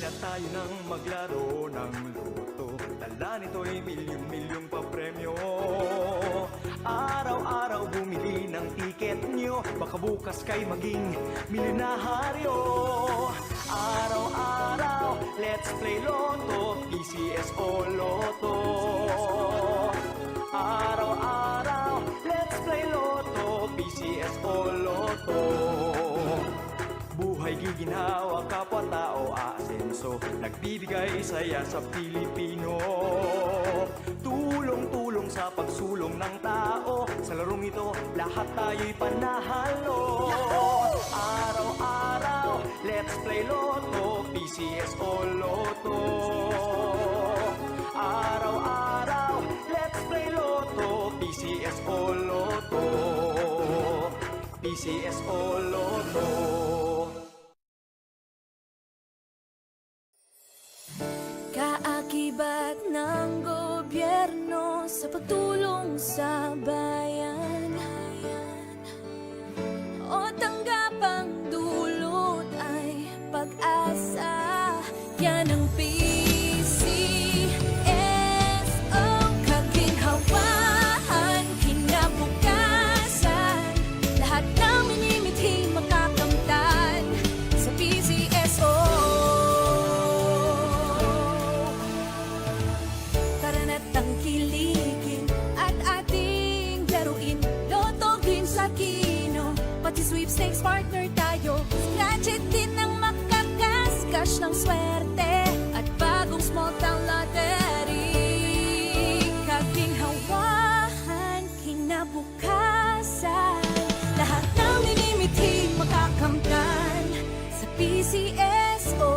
Halina tayo nang maglaro ng loto. Dala nito'y milyong-milyong papremyo. Araw-araw bumili ng tiket nyo, baka bukas kay maging milyonaryo. Araw-araw, let's play Lotto, PCS o Lotto. Araw-araw, let's play Lotto, PCS o Lotto. Buhay giginhawa, kapwa-tao aasenso, nagbibigay saya sa Pilipino. Tulong-tulong sa pagsulong ng tao, sa larong ito lahat tayo'y panahalo. Araw-araw, let's play Lotto, PCS o Lotto. Araw-araw, let's play Lotto, PCS o Lotto. PCS o Lotto. Kaakibat ng gobyerno sa pagtulong sa bayan, o tanggapang dulot ay pag-asa. Yan ang PCSO, kaginhawahan, kinabukasan. Lahat ng minimithi makakamtan sa PCSO. Tara na't tangkilikin at ating laruin Lotto, Green sa Kino, pati sweepstakes partner tayo. Scratch it din ang makakas-cash ng swerte at bagong small town lottery. Kaginhawahan, kinabukasan. Lahat ng minimithi makakamtan sa PCSO.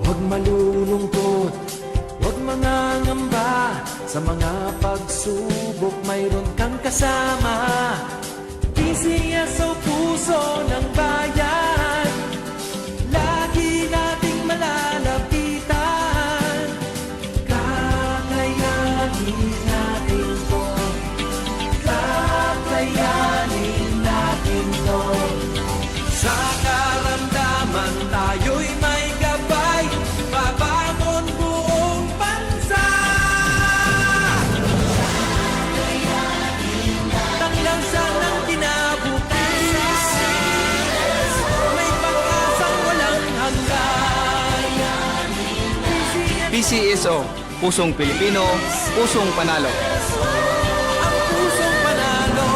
Huwag malulungkot, huwag mangangamba. Sa mga pagsubok mayroon kang kasama. PCSO, puso ng bayan, lagi nating malalapitan. Kakayanin natin to, kakayanin natin to. Sa karamdaman tayo'y may gabay, babangon buong bansa. Tanglansan ng kinabukasan, may pag-asang walang hanggan. PCSO, pusong Pilipino, pusong panalo. Ang pusong panalo.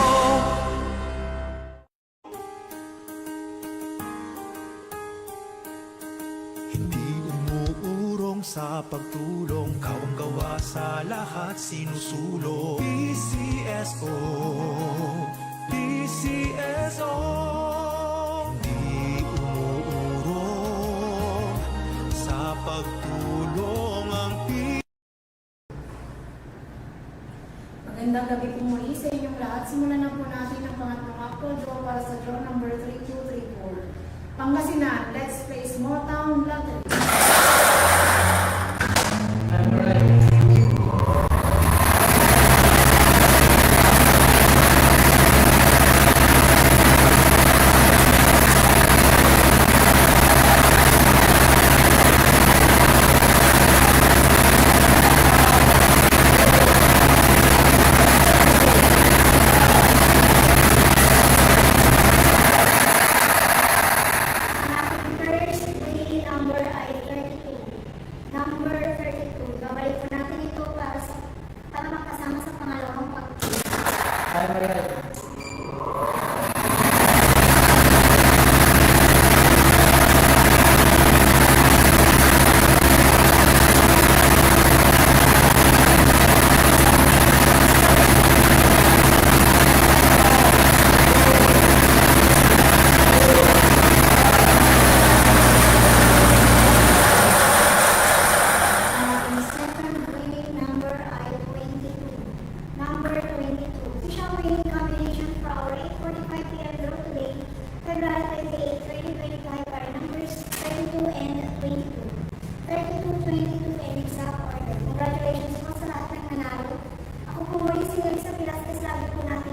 Hindi umuurong sa pagtulong, kawang gawa sa lahat sinusulong. PCSO, PCSO. Hindi umuurong sa pagtulong ang Magandang gabi po muli sa inyong lahat. Simulan na po natin ang pangatlong upload draw para sa draw number 3234. Pangasinan, let's play Small Town Lottery. First play number ay muli, Senyorita Velasquez, lagi po natin